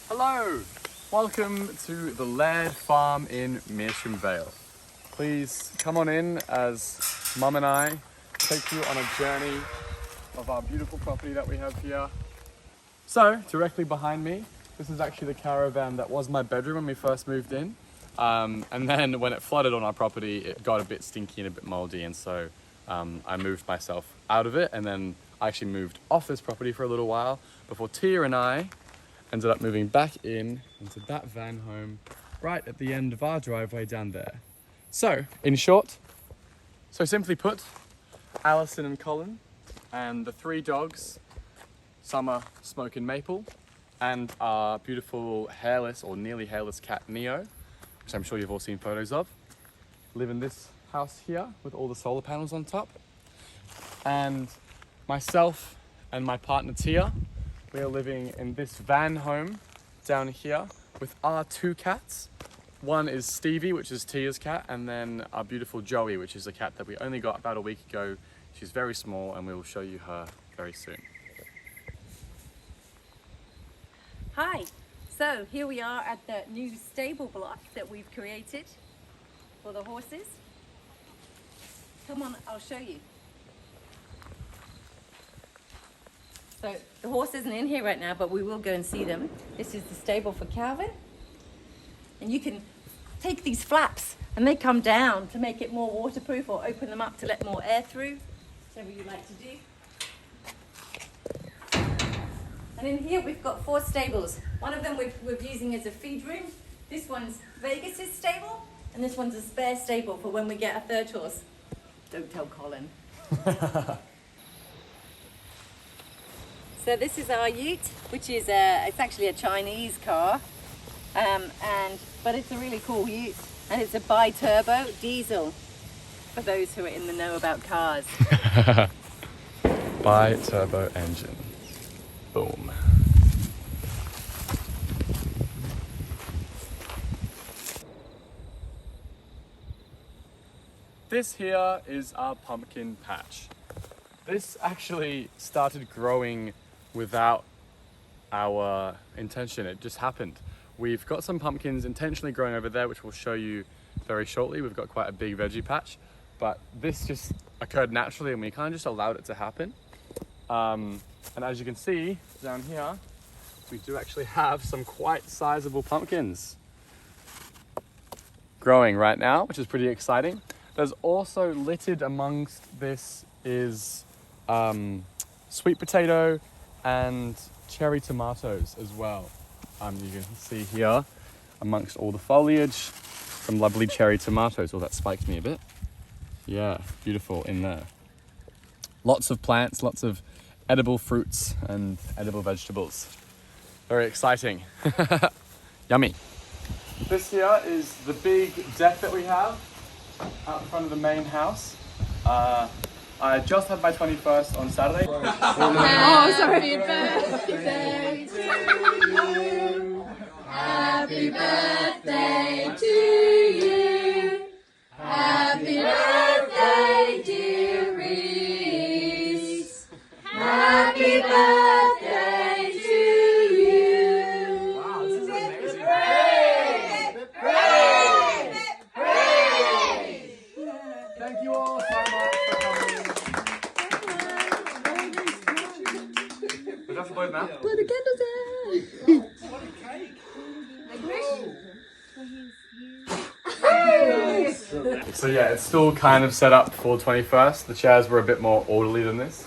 Hello! Welcome to the Laird Farm in Meerschaum Vale. Please come on in as Mum and I take you on a journey of our beautiful property that we have here. So, directly behind me, this is actually the caravan that was my bedroom when we first moved in. And then when it flooded on our property, it got a bit stinky and a bit moldy, and so I moved myself out of it, and then I actually moved off this property for a little while before Tia and I ended up moving back into that van home right at the end of our driveway down there. So, in short, so simply put, Alison and Colin and the three dogs, Summer, Smoke and Maple, and our beautiful hairless or nearly hairless cat Neo, which I'm sure you've all seen photos of, live in this house here with all the solar panels on top. And myself and my partner Tia, we are living in this van home down here with our two cats. One is Stevie, which is Tia's cat, and then our beautiful Joey, which is a cat that we only got about a week ago. She's very small, and we will show you her very soon. Hi, so here we are at the new stable block that we've created for the horses. Come on, I'll show you. So the horse isn't in here right now, but we will go and see them. This is the stable for Calvin. And you can take these flaps and they come down to make it more waterproof, or open them up to let more air through, whatever you like to do. And in here we've got 4 stables. One of them we're using as a feed room. This one's Vegas's stable, and this one's a spare stable for when we get a third horse. Don't tell Colin. So this is our ute, which is it's actually a Chinese car, but it's a really cool ute, and it's a bi-turbo diesel for those who are in the know about cars. Bi-turbo engine. Boom. This here is our pumpkin patch. This actually started growing without our intention. It just happened. We've got some pumpkins intentionally growing over there, which we'll show you very shortly. We've got quite a big veggie patch, but this just occurred naturally and we kind of just allowed it to happen. And as you can see down here, we do actually have some quite sizable pumpkins growing right now, which is pretty exciting. There's also littered amongst this is sweet potato and cherry tomatoes as well. You can see here amongst all the foliage, some lovely cherry tomatoes. Oh, that spiked me a bit. Yeah, beautiful in there. Lots of plants, lots of edible fruits and edible vegetables. Very exciting. Yummy. This here is the big deck that we have out in front of the main house. I just had my 21st on Saturday. Oh, sorry. Happy birthday to you. Happy birthday to you. Happy birthday, dear Reese. Happy birthday to you. Wow, this is amazing. Thank you all so much for coming. Is that for now? Blow the candles out. So yeah, it's still kind of set up for 21st. The chairs were a bit more orderly than this.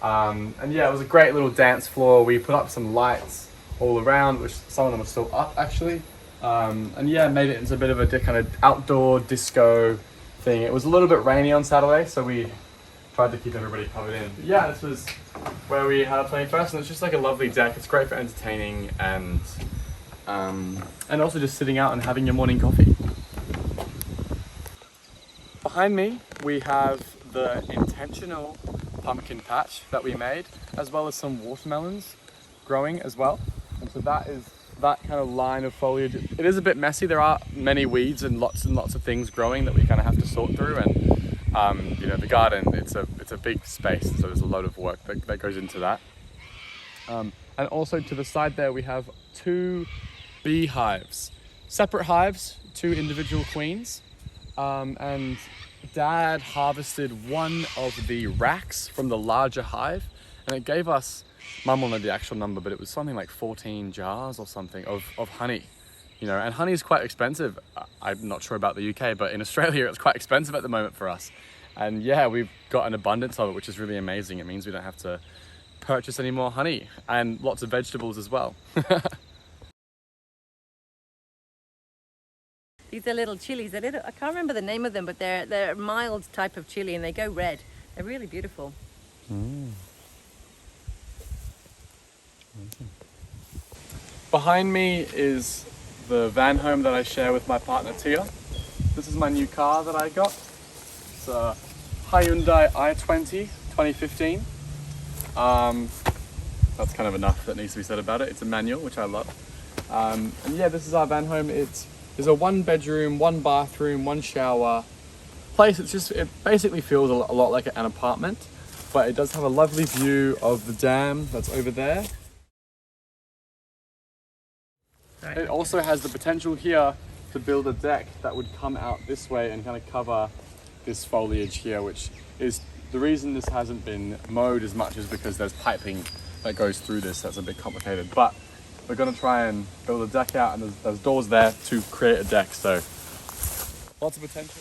And yeah, it was a great little dance floor. We put up some lights all around, which some of them are still up actually. And yeah, made it into a bit of a kind of outdoor disco thing. It was a little bit rainy on Saturday, so we tried to keep everybody covered in. But yeah, this was where we had our 21st, and it's just like a lovely deck. It's great for entertaining and also just sitting out and having your morning coffee. Behind me, we have the intentional pumpkin patch that we made, as well as some watermelons growing as well. And so that is that kind of line of foliage. It is a bit messy. There are many weeds and lots of things growing that we kind of have to sort through. And you know, the garden, it's a big space, so there's a lot of work that goes into that. And also to the side there, we have 2 beehives. Separate hives, 2 individual queens. And Dad harvested one of the racks from the larger hive, and it gave us, Mum will know the actual number, but it was something like 14 jars or something of honey. You know, and honey is quite expensive. I'm not sure about the UK, but in Australia it's quite expensive at the moment for us. And yeah, we've got an abundance of it, which is really amazing. It means we don't have to purchase any more honey, and lots of vegetables as well. These are little chilies. They're little, I can't remember the name of them, but they're a mild type of chili and they go red. They're really beautiful. Behind me is the van home that I share with my partner Tia. This is my new car that I got. It's a Hyundai i20 2015. That's kind of enough that needs to be said about it. It's a manual, which I love. And yeah, this is our van home. It is a 1-bedroom, 1 bathroom, 1 shower place. It basically feels a lot like an apartment, but it does have a lovely view of the dam that's over there. Right. It also has the potential here to build a deck that would come out this way and kind of cover this foliage here, which is the reason this hasn't been mowed as much is because there's piping that goes through this. That's a bit complicated, but we're gonna try and build a deck out, and there's doors there to create a deck, so lots of potential.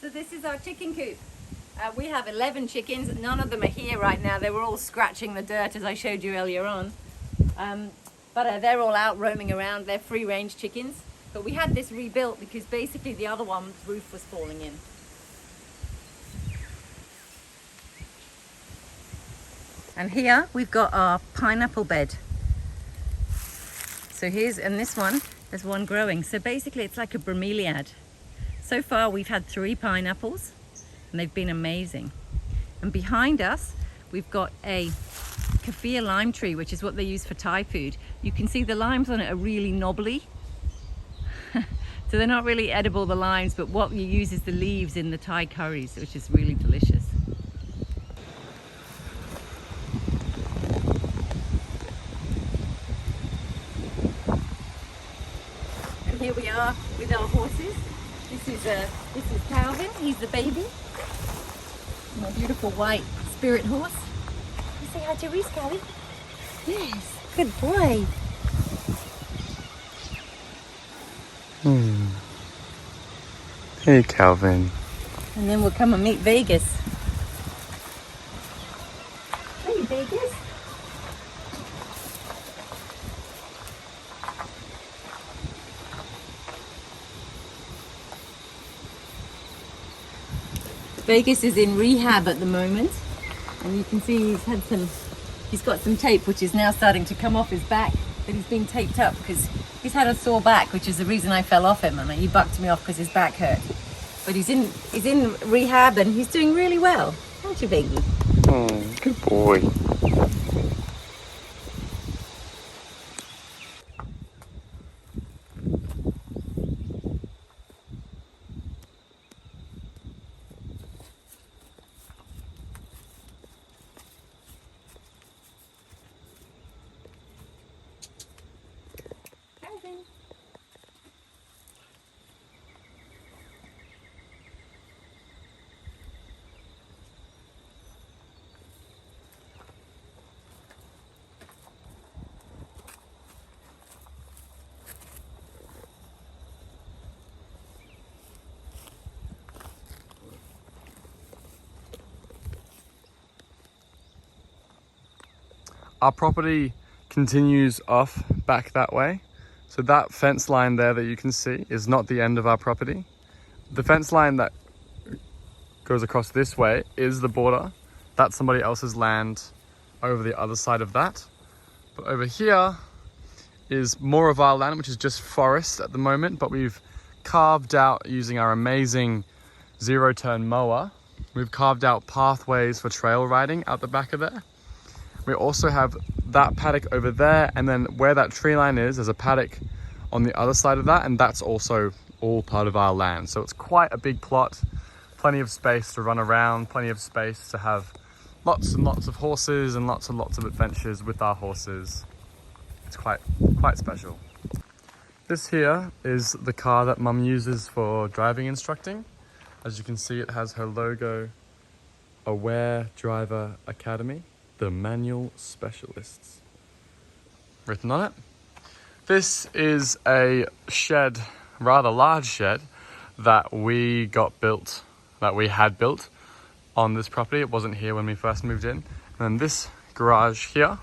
So this is our chicken coop. We have 11 chickens. None of them are here right now. They were all scratching the dirt as I showed you earlier on. But they're all out roaming around. They're free range chickens. But we had this rebuilt because basically the other one's roof was falling in. And here we've got our pineapple bed. So and this one, there's one growing. So basically it's like a bromeliad. So far we've had 3 pineapples and they've been amazing. And behind us, we've got a kaffir lime tree, which is what they use for Thai food. You can see the limes on it are really knobbly. So they're not really edible, the limes, but what you use is the leaves in the Thai curries, which is really delicious. And here we are with our horses. This is Calvin, he's the baby. My beautiful white spirit horse. You say hi to Reese, Calvin? Yes, good boy. Hey, Calvin. And then we'll come and meet Vegas. Hey, Vegas. Vegas is in rehab at the moment, and you can see he's got some tape which is now starting to come off his back, but he's been taped up because he's had a sore back, which is the reason I fell off him, and he bucked me off because his back hurt. But he's in rehab and he's doing really well, aren't you, baby? Oh, good boy. Our property continues off back that way. So that fence line there that you can see is not the end of our property. The fence line that goes across this way is the border. That's somebody else's land over the other side of that. But over here is more of our land, which is just forest at the moment, but we've carved out using our amazing zero-turn mower. We've carved out pathways for trail riding out the back of there. We also have that paddock over there, and then where that tree line is, there's a paddock on the other side of that, and that's also all part of our land. So it's quite a big plot, plenty of space to run around, plenty of space to have lots and lots of horses and lots of adventures with our horses. It's quite special. This here is the car that Mum uses for driving instructing. As you can see, it has her logo, Aware Driver Academy, the manual specialists, written on it. This is a shed, rather large shed, that we had built on this property. It wasn't here when we first moved in. And then this garage here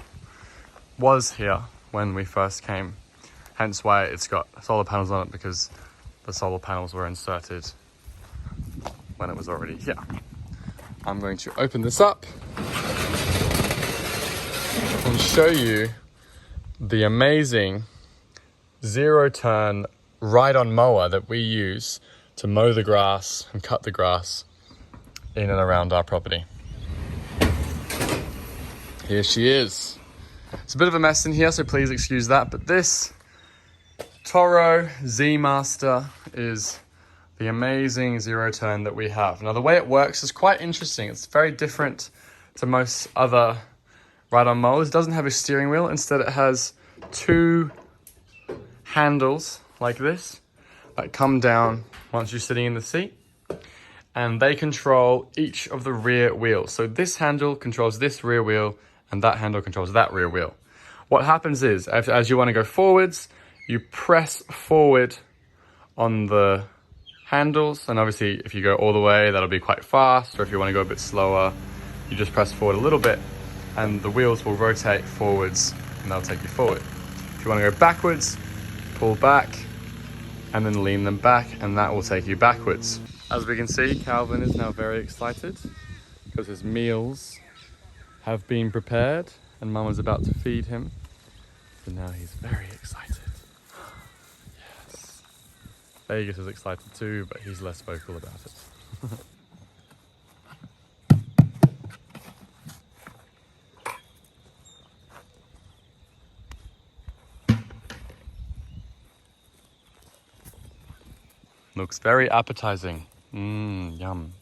was here when we first came. Hence why it's got solar panels on it, because the solar panels were inserted when it was already here. I'm going to open this up and show you the amazing zero-turn ride-on mower that we use to mow the grass and cut the grass in and around our property. Here she is. It's a bit of a mess in here, so please excuse that, but this Toro Z Master is the amazing zero turn that we have. Now the way it works is quite interesting. It's very different to most other ride-on mowers. It doesn't have a steering wheel. Instead it has two handles like this that come down once you're sitting in the seat, and they control each of the rear wheels. So this handle controls this rear wheel and that handle controls that rear wheel. What happens is, as you want to go forwards, you press forward on the handles, and obviously if you go all the way, that'll be quite fast, or if you want to go a bit slower, you just press forward a little bit and the wheels will rotate forwards and they'll take you forward. If you want to go backwards, pull back and then lean them back, and that will take you backwards. As we can see, Calvin is now very excited because his meals have been prepared and Mum is about to feed him. So now he's very excited. Yes. Vegas is excited too, but he's less vocal about it. Looks very appetizing. Yum.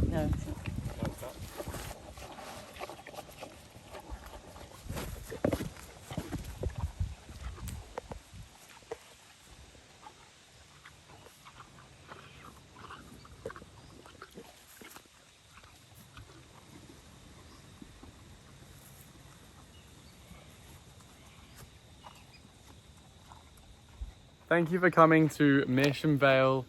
No, it's not. Thank you for coming to Measham Vale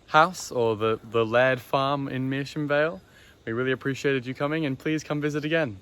House, or the Laird Farm in Measham Vale. We really appreciated you coming, and please come visit again.